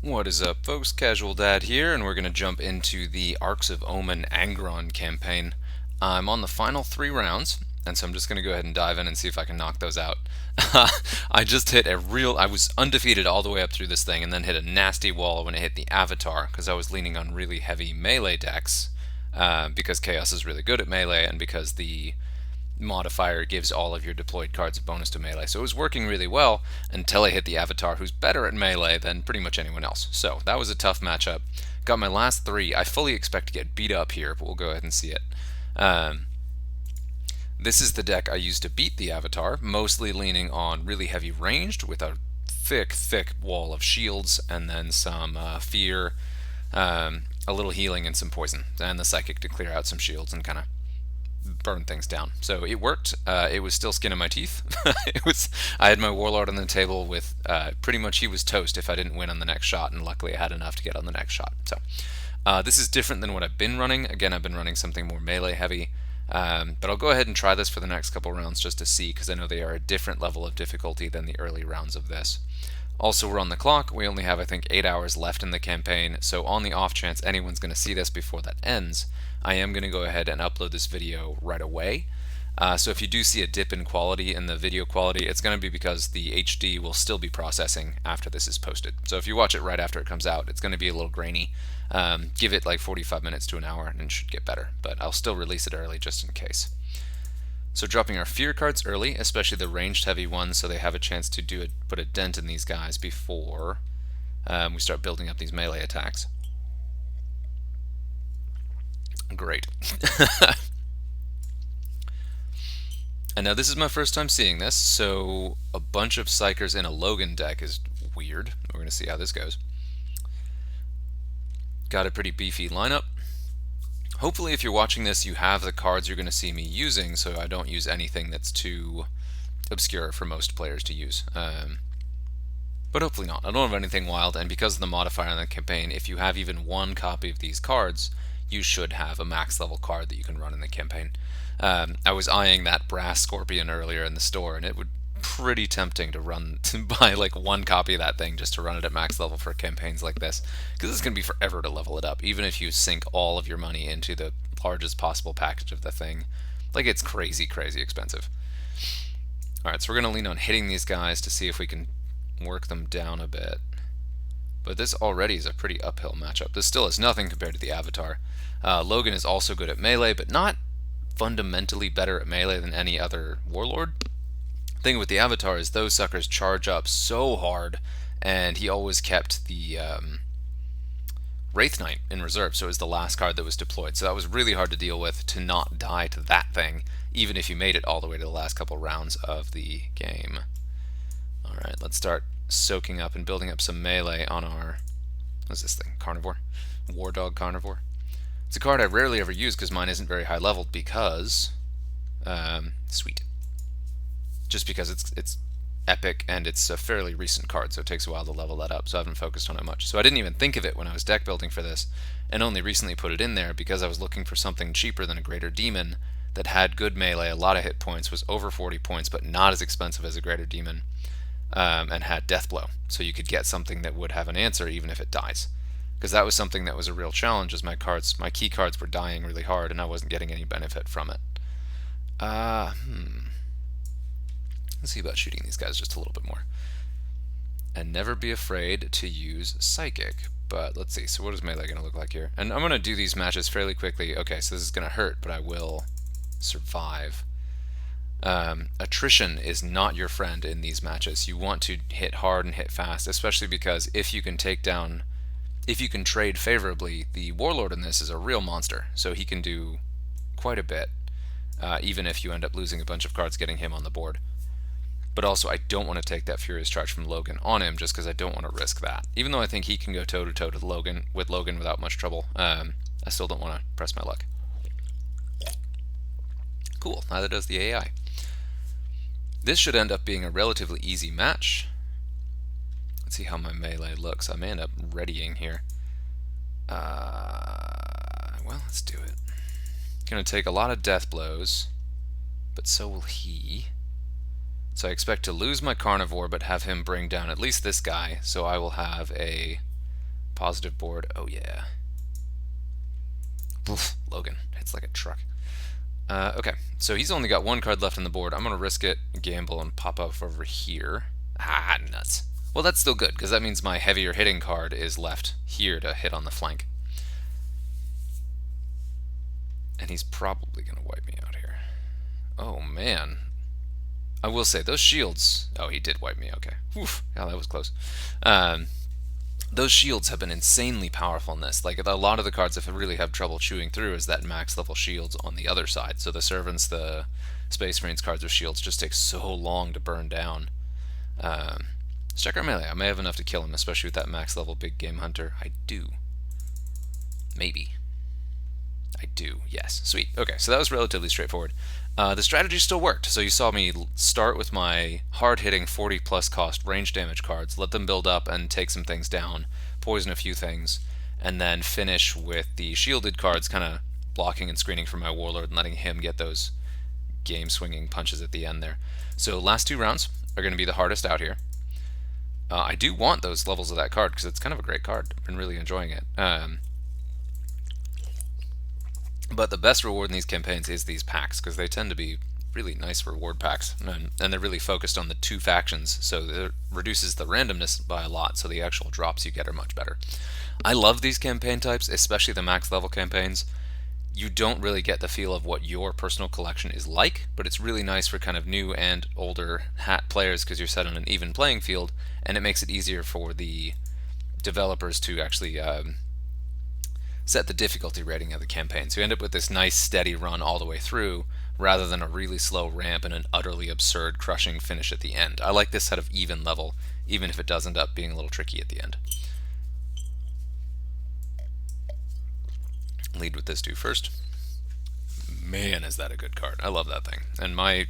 What is up, folks? Casual Dad here, and we're going to jump into the Arks of Omen Angron campaign. I'm on the final 3 rounds, and so I'm just going to go ahead and dive in and see if I can knock those out. I just hit I was undefeated all the way up through this thing, and then hit a nasty wall when it hit the Avatar, because I was leaning on really heavy melee decks, because Chaos is really good at melee, and because the modifier gives all of your deployed cards a bonus to melee. So it was working really well until I hit the Avatar, who's better at melee than pretty much anyone else. So that was a tough matchup. Got my last 3. I fully expect to get beat up here, but we'll go ahead and see it. This is the deck I used to beat the Avatar, mostly leaning on really heavy ranged with a thick wall of shields, and then some fear, a little healing, and some poison, and the psychic to clear out some shields and kind of burn things down. So it worked. It was still skin in my teeth. I had my Warlord on the table with pretty much he was toast if I didn't win on the next shot, and luckily I had enough to get on the next shot. So this is different than what I've been running. Again, I've been running something more melee heavy, but I'll go ahead and try this for the next couple rounds just to see, because I know they are a different level of difficulty than the early rounds of this. Also, we're on the clock. We only have, I think, 8 hours left in the campaign, so on the off chance anyone's going to see this before that ends, I am going to go ahead and upload this video right away. So if you do see a dip in quality, in the video quality, it's going to be because the HD will still be processing after this is posted. So if you watch it right after it comes out, it's going to be a little grainy. Give it like 45 minutes to an hour and it should get better, but I'll still release it early just in case. So dropping our fear cards early, especially the ranged heavy ones, so they have a chance to put a dent in these guys before we start building up these melee attacks. Great. And now this is my first time seeing this, so a bunch of Psychers in a Logan deck is weird. We're going to see how this goes. Got a pretty beefy lineup. Hopefully if you're watching this you have the cards you're going to see me using, so I don't use anything that's too obscure for most players to use. But hopefully not. I don't have anything wild, and because of the modifier on the campaign, if you have even one copy of these cards, you should have a max level card that you can run in the campaign. I was eyeing that brass scorpion earlier in the store, and it would pretty tempting to buy like one copy of that thing just to run it at max level for campaigns like this, because it's going to be forever to level it up, even if you sink all of your money into the largest possible package of the thing. Like, it's crazy expensive. Alright, so we're going to lean on hitting these guys to see if we can work them down a bit. But this already is a pretty uphill matchup. This still is nothing compared to the Avatar. Logan is also good at melee, but not fundamentally better at melee than any other Warlord. Thing with the Avatar is those suckers charge up so hard, and he always kept the Wraith Knight in reserve, so it was the last card that was deployed. So that was really hard to deal with, to not die to that thing, even if you made it all the way to the last couple rounds of the game. Alright, let's start soaking up and building up some melee on our, what's this thing, Carnivore? War Dog Carnivore. It's a card I rarely ever use because mine isn't very high leveled, because sweet. Just because it's epic and it's a fairly recent card, so it takes a while to level that up, so I haven't focused on it much. So I didn't even think of it when I was deck building for this, and only recently put it in there because I was looking for something cheaper than a Greater Demon that had good melee, a lot of hit points, was over 40 points, but not as expensive as a Greater Demon, and had Death Blow, so you could get something that would have an answer even if it dies. Because that was something that was a real challenge, as my key cards were dying really hard and I wasn't getting any benefit from it. Let's see about shooting these guys just a little bit more. And never be afraid to use Psychic. But let's see, so what is melee going to look like here? And I'm going to do these matches fairly quickly. Okay, so this is going to hurt, but I will survive. Attrition is not your friend in these matches. You want to hit hard and hit fast, especially because if you can trade favorably, the Warlord in this is a real monster, so he can do quite a bit, even if you end up losing a bunch of cards getting him on the board. But also, I don't want to take that Furious Charge from Logan on him, just because I don't want to risk that. Even though I think he can go toe-to-toe with Logan without much trouble, I still don't want to press my luck. Cool, neither does the AI. This should end up being a relatively easy match. Let's see how my melee looks. I may end up readying here. Well, let's do it. Gonna take a lot of death blows, but so will he. So I expect to lose my Carnivore, but have him bring down at least this guy, so I will have a Positive board. Oh yeah. Oof, Logan hits like a truck. Okay, so he's only got one card left on the board. I'm going to risk it, gamble, and pop up over here. Ah, nuts. Well, that's still good, because that means my heavier hitting card is left here to hit on the flank. And he's probably going to wipe me out here. Oh, man. I will say, those shields... Oh, he did wipe me, okay. Oof, yeah, that was close. Those shields have been insanely powerful in this. Like, a lot of the cards I really have trouble chewing through is that max level shields on the other side. So the Servants, the Space Marines cards with shields just take so long to burn down. Let's check our melee. I may have enough to kill him, especially with that max level Big Game Hunter. I do. Maybe. I do, yes. Sweet. Okay, so that was relatively straightforward. The strategy still worked. So you saw me start with my hard-hitting 40-plus cost range damage cards, let them build up and take some things down, poison a few things, and then finish with the shielded cards kind of blocking and screening for my Warlord and letting him get those game-swinging punches at the end there. So last 2 rounds are going to be the hardest out here. I do want those levels of that card because it's kind of a great card. I've been really enjoying it. But the best reward in these campaigns is these packs, because they tend to be really nice reward packs, and they're really focused on the 2 factions, so it reduces the randomness by a lot, so the actual drops you get are much better. I love these campaign types, especially the max level campaigns. You don't really get the feel of what your personal collection is like, but it's really nice for kind of new and older hat players because you're set on an even playing field, and it makes it easier for the developers to actually set the difficulty rating of the campaign. So you end up with this nice steady run all the way through rather than a really slow ramp and an utterly absurd crushing finish at the end. I like this set of even level, even if it does end up being a little tricky at the end. Lead with this dude first. Man, is that a good card. I love that thing. And my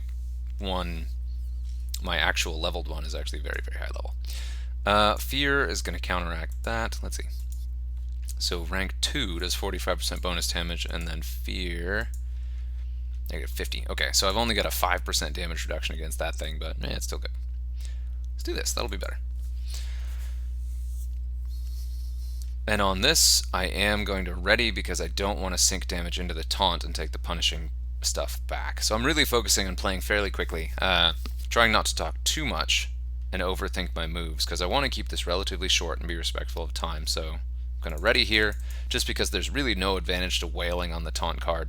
actual leveled one is actually very, very high level. Fear is going to counteract that. Let's see. So rank 2 does 45% bonus damage, and then Fear, negative 50. Okay, so I've only got a 5% damage reduction against that thing, but it's still good. Let's do this. That'll be better. And on this, I am going to ready because I don't want to sink damage into the taunt and take the punishing stuff back. So I'm really focusing on playing fairly quickly, trying not to talk too much and overthink my moves, because I want to keep this relatively short and be respectful of time. So I'm going to ready here, just because there's really no advantage to wailing on the taunt card.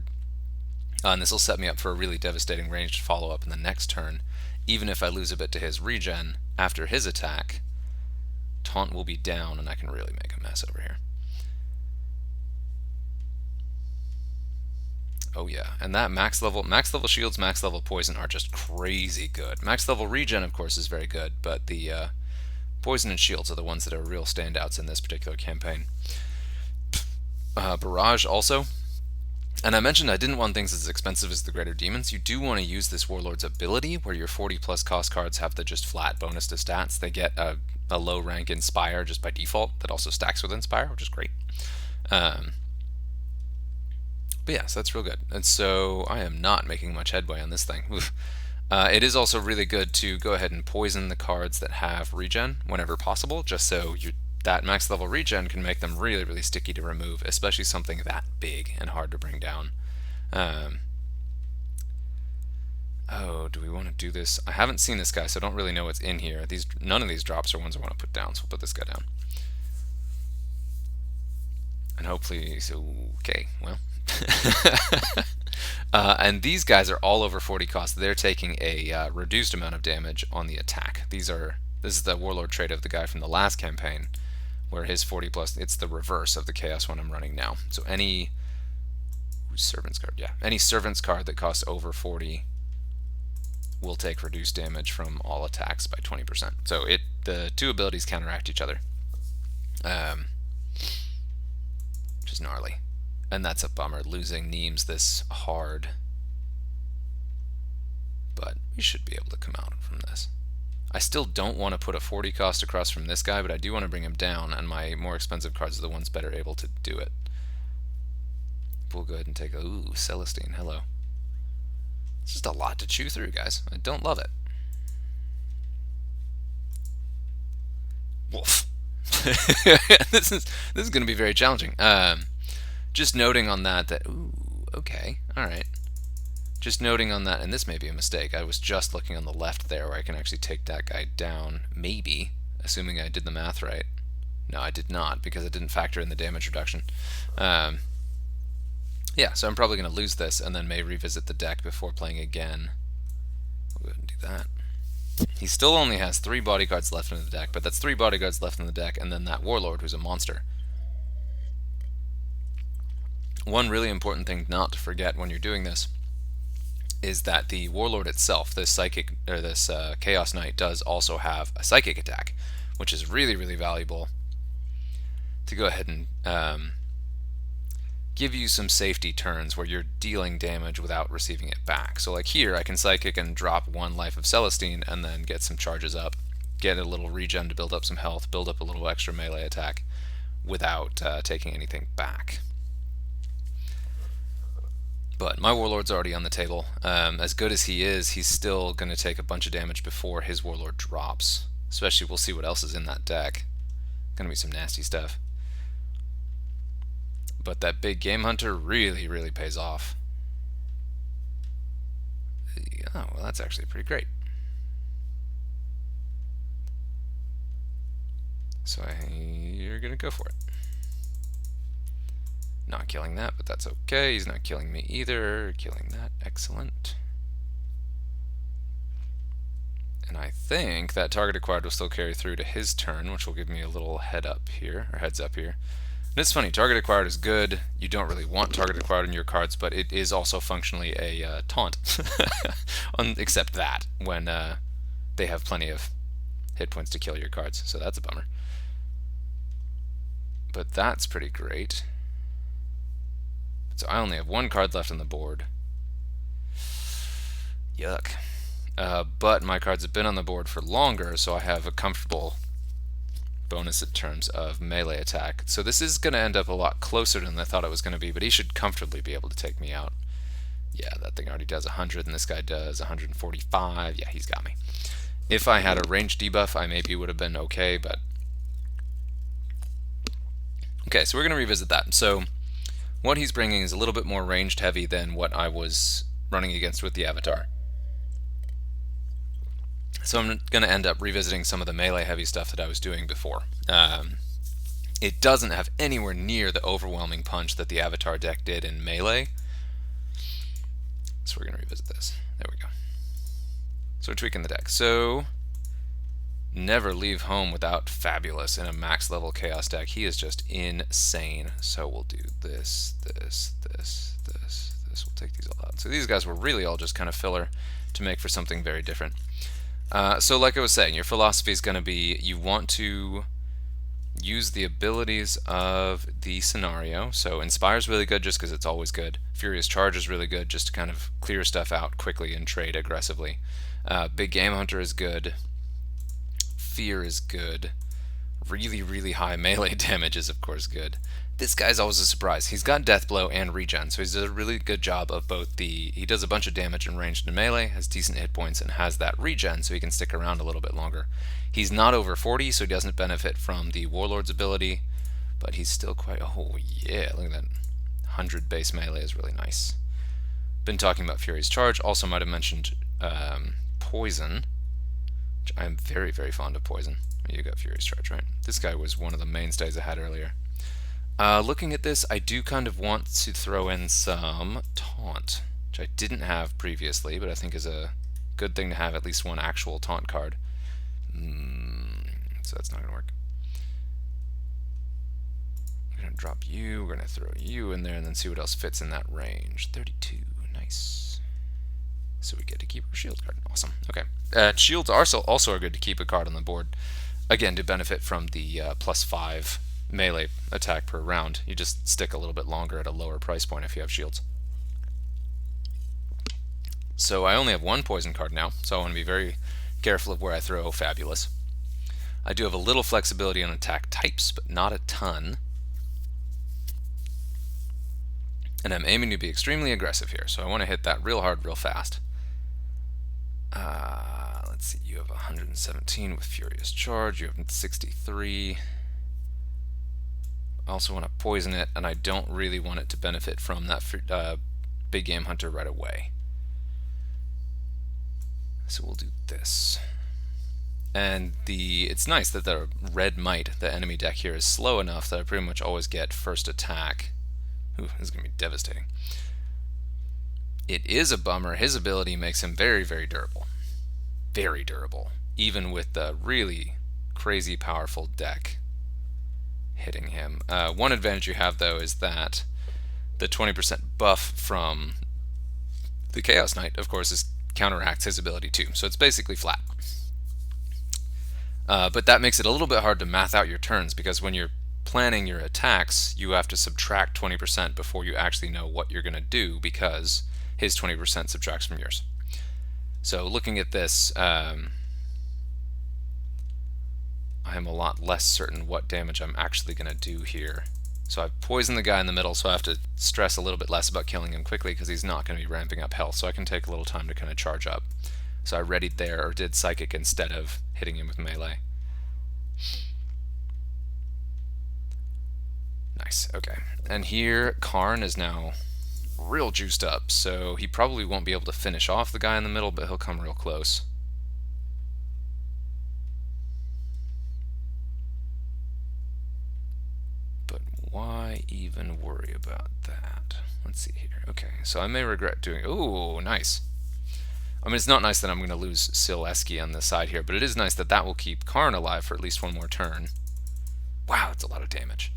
And this will set me up for a really devastating ranged follow-up in the next turn. Even if I lose a bit to his regen after his attack, taunt will be down and I can really make a mess over here. Oh yeah, and that max level shields, max level poison are just crazy good. Max level regen, of course, is very good, but the poison and shields are the ones that are real standouts in this particular campaign. Barrage also. And I mentioned I didn't want things as expensive as the Greater Demons. You do want to use this Warlord's ability, where your 40 plus cost cards have the just flat bonus to stats. They get a low rank Inspire just by default that also stacks with Inspire, which is great. But yeah, so that's real good. And so I am not making much headway on this thing. It is also really good to go ahead and poison the cards that have regen whenever possible, just so that max level regen can make them really, really sticky to remove, especially something that big and hard to bring down. Oh, do we want to do this? I haven't seen this guy, so I don't really know what's in here. None of these drops are ones I want to put down, so we'll put this guy down. And hopefully, okay, well. And these guys are all over 40 cost. They're taking a reduced amount of damage on the attack. This is the Warlord trait of the guy from the last campaign, where his 40 plus, it's the reverse of the Chaos one I'm running now. So any Servants card, yeah, any Servants card that costs over 40 will take reduced damage from all attacks by 20%. So the two abilities counteract each other, which is gnarly. And that's a bummer, losing Neems this hard. But we should be able to come out from this. I still don't want to put a 40 cost across from this guy, but I do want to bring him down, and my more expensive cards are the ones better able to do it. We'll go ahead and take ooh, Celestine, hello. It's just a lot to chew through, guys. I don't love it. Wolf. this is going to be very challenging. Just noting on that ooh, okay, all right. Just noting on that, and this may be a mistake. I was just looking on the left there, where I can actually take that guy down. Maybe, assuming I did the math right. No, I did not, because I didn't factor in the damage reduction. Yeah, so I'm probably going to lose this, and then may revisit the deck before playing again. I'll go ahead and do that. He still only has 3 bodyguards left in the deck, but that's 3 bodyguards left in the deck, and then that warlord who's a monster. One really important thing not to forget when you're doing this is that the warlord itself, this psychic or this chaos knight, does also have a psychic attack, which is really, really valuable to go ahead and give you some safety turns where you're dealing damage without receiving it back. So like here, I can psychic and drop 1 life of Celestine and then get some charges up, get a little regen to build up some health, build up a little extra melee attack without taking anything back. But my warlord's already on the table. As good as he is, he's still going to take a bunch of damage before his warlord drops. Especially, we'll see what else is in that deck. Going to be some nasty stuff. But that big game hunter really, really pays off. Oh, well, that's actually pretty great. So you're going to go for it. Not killing that, but that's okay. He's not killing me either. Killing that. Excellent. And I think that target acquired will still carry through to his turn, which will give me a little heads up here. And it's funny, target acquired is good. You don't really want target acquired in your cards, but it is also functionally a taunt. Except that, when they have plenty of hit points to kill your cards. So that's a bummer. But that's pretty great. So I only have 1 card left on the board. Yuck. But my cards have been on the board for longer, so I have a comfortable bonus in terms of melee attack. So this is going to end up a lot closer than I thought it was going to be, but he should comfortably be able to take me out. Yeah, that thing already does 100, and this guy does 145. Yeah, he's got me. If I had a range debuff, I maybe would have been okay, but... Okay, so we're going to revisit that. So what he's bringing is a little bit more ranged heavy than what I was running against with the Avatar. So I'm going to end up revisiting some of the melee heavy stuff that I was doing before. It doesn't have anywhere near the overwhelming punch that the Avatar deck did in melee. So we're going to revisit this. There we go. So we're tweaking the deck. So never leave home without Fabulous in a max level chaos deck. He is just insane. So we'll do this. We'll take these all out. So these guys were really all just kind of filler to make for something very different. So like I was saying, your philosophy is going to be you want to use the abilities of the scenario. So Inspire is really good just because it's always good. Furious Charge is really good just to kind of clear stuff out quickly and trade aggressively. Big Game Hunter is good. Fear is good. Really, really high melee damage is of course good. This guy's always a surprise. He's got Death Blow and Regen, so he does a really good job of both he does a bunch of damage in ranged and melee, has decent hit points, and has that Regen, so he can stick around a little bit longer. He's not over 40, so he doesn't benefit from the Warlord's ability, but he's still quite, oh yeah, look at that. 100 base melee is really nice. Been talking about Furious Charge, also might have mentioned Poison, which I'm very, very fond of Poison. You got Furious Charge, right? This guy was one of the mainstays I had earlier. Looking at this, I do kind of want to throw in some Taunt, which I didn't have previously, but I think is a good thing to have at least one actual Taunt card. So that's not going to work. I'm going to drop you, we're going to throw you in there, and then see what else fits in that range. 32, nice. So we get to keep our shield card. Awesome. Okay. Shields also are good to keep a card on the board. Again, to benefit from the +5 melee attack per round. You just stick a little bit longer at a lower price point if you have shields. So I only have 1 poison card now, so I want to be very careful of where I throw Fabulous. I do have a little flexibility on attack types, but not a ton. And I'm aiming to be extremely aggressive here, so I want to hit that real hard, real fast. Let's see, you have 117 with Furious Charge, you have 63. I also want to poison it, and I don't really want it to benefit from that big game hunter right away. So we'll do this. And it's nice that the red might, the enemy deck here, is slow enough that I pretty much always get first attack. Ooh, this is going to be devastating. It is a bummer. His ability makes him very, very durable. Very durable. Even with the really crazy powerful deck hitting him. One advantage you have, though, is that the 20% buff from the Chaos Knight, of course, counteracts his ability too. So it's basically flat. But that makes it a little bit hard to math out your turns, because when you're planning your attacks, you have to subtract 20% before you actually know what you're going to do, because his 20% subtracts from yours. So looking at this, I am a lot less certain what damage I'm actually going to do here. So I've poisoned the guy in the middle, so I have to stress a little bit less about killing him quickly, because he's not going to be ramping up health, so I can take a little time to kind of charge up. So I readied there, or did Psychic instead of hitting him with melee. Nice, okay. And here, Karn is now real juiced up, so he probably won't be able to finish off the guy in the middle, but he'll come real close. But why even worry about that? Let's see here. Okay, so I may regret doing... Ooh, nice. I mean, it's not nice that I'm going to lose Sileski on this side here, but it is nice that that will keep Karn alive for at least one more turn. Wow, that's a lot of damage.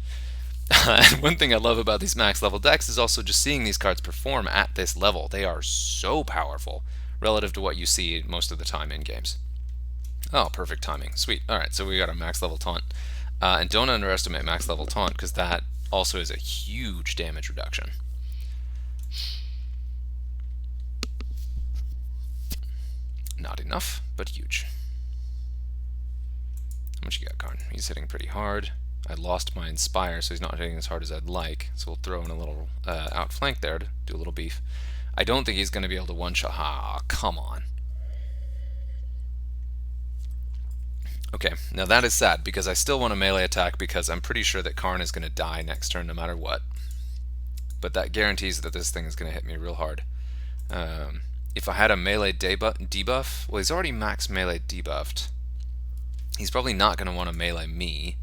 And one thing I love about these max level decks is also just seeing these cards perform at this level. They are so powerful relative to what you see most of the time in games. Oh, perfect timing. Sweet. Alright, so we got a max level taunt. And don't underestimate max level taunt, because that also is a huge damage reduction. Not enough, but huge. How much you got, Karn? He's hitting pretty hard. I lost my Inspire, so he's not hitting as hard as I'd like. So we'll throw in a little outflank there to do a little beef. I don't think he's going to be able to one-shot. Ah, come on. Okay, now that is sad, because I still want a melee attack, because I'm pretty sure that Karn is going to die next turn no matter what. But that guarantees that this thing is going to hit me real hard. If I had a melee debuff, well, he's already max melee debuffed. He's probably not going to want to melee me.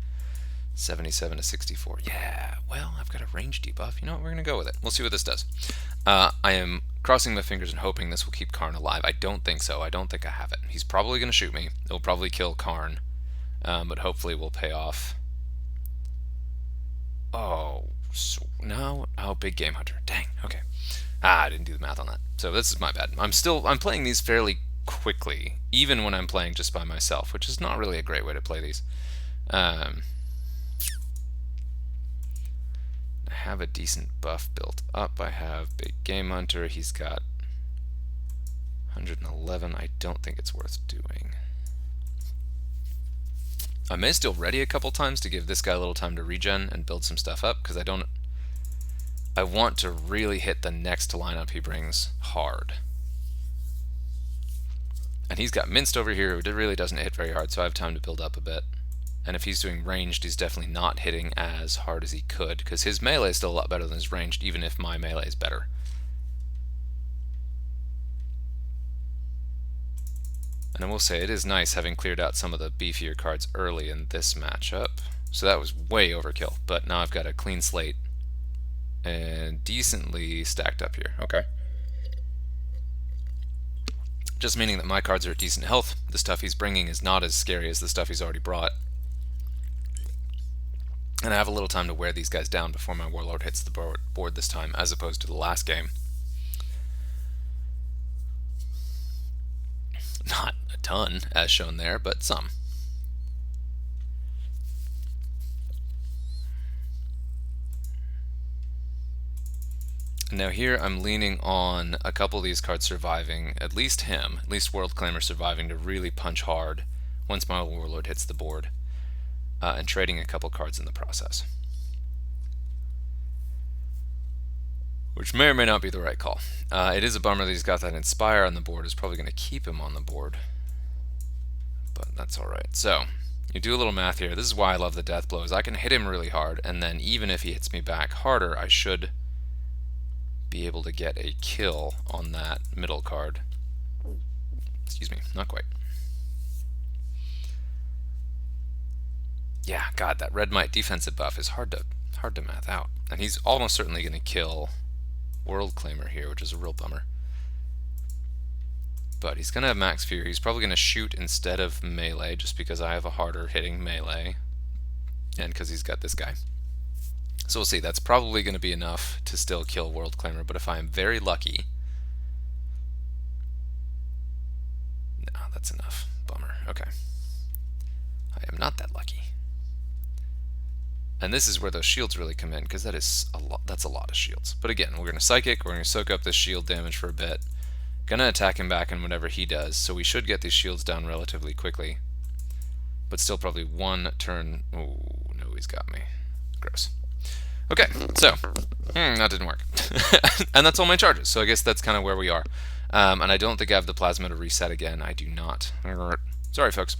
77 to 64. Yeah, well, I've got a range debuff. You know what? We're going to go with it. We'll see what this does. I am crossing my fingers and hoping this will keep Karn alive. I don't think so. I don't think I have it. He's probably going to shoot me. It'll probably kill Karn, but hopefully it will pay off. Oh, so, no. Oh, big game hunter. Dang. Okay. I didn't do the math on that. So this is my bad. I'm playing these fairly quickly, even when I'm playing just by myself, which is not really a great way to play these. I have a decent buff built up. I have big game hunter. He's got 111. I don't think it's worth doing. I may still ready a couple times to give this guy a little time to regen and build some stuff up, because I want to really hit the next lineup he brings hard. And he's got minced over here, who really doesn't hit very hard, so I have time to build up a bit. And if he's doing ranged, he's definitely not hitting as hard as he could, because his melee is still a lot better than his ranged, even if my melee is better. And I will say, it is nice having cleared out some of the beefier cards early in this matchup. So that was way overkill, but now I've got a clean slate and decently stacked up here. Okay. Just meaning that my cards are at decent health. The stuff he's bringing is not as scary as the stuff he's already brought. And I have a little time to wear these guys down before my Warlord hits the board this time, as opposed to the last game. Not a ton, as shown there, but some. Now here I'm leaning on a couple of these cards surviving, at least him, at least World Claimer surviving to really punch hard once my Warlord hits the board, and trading a couple cards in the process. Which may or may not be the right call. It is a bummer that he's got that Inspire on the board. It's probably going to keep him on the board, but that's alright. So, You do a little math here. This is why I love the death blows. I can hit him really hard, and then even if he hits me back harder, I should be able to get a kill on that middle card. Excuse me, not quite. Yeah, God, that red might defensive buff is hard to math out. And he's almost certainly going to kill World Claimer here, which is a real bummer. But he's going to have max fear. He's probably going to shoot instead of melee, just because I have a harder hitting melee, and because he's got this guy. So we'll see. That's probably going to be enough to still kill World Claimer, but if I'm very lucky... No, that's enough. Bummer. Okay. I am not that lucky. And this is where those shields really come in, because that is a lot. That's a lot of shields. But again, we're going to Psychic, we're going to soak up this shield damage for a bit. Going to attack him back in whatever he does, so we should get these shields down relatively quickly. But still probably one turn... Oh, no, he's got me. Gross. Okay, so, that didn't work. And that's all my charges, so I guess that's kind of where we are. And I don't think I have the plasma to reset again. I do not. Sorry, folks.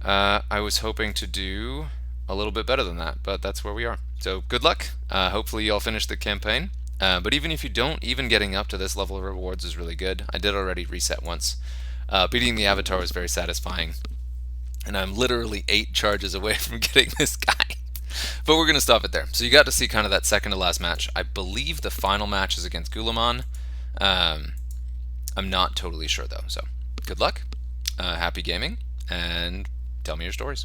I was hoping to do a little bit better than that, but that's where we are. So good luck. Hopefully you'll finish the campaign. But even if you don't, even getting up to this level of rewards is really good. I did already reset once. Beating the Avatar was very satisfying. And I'm literally 8 charges away from getting this guy. But we're going to stop it there. So you got to see kind of that second to last match. I believe the final match is against Gulamon. I'm not totally sure though. So good luck, happy gaming, and tell me your stories.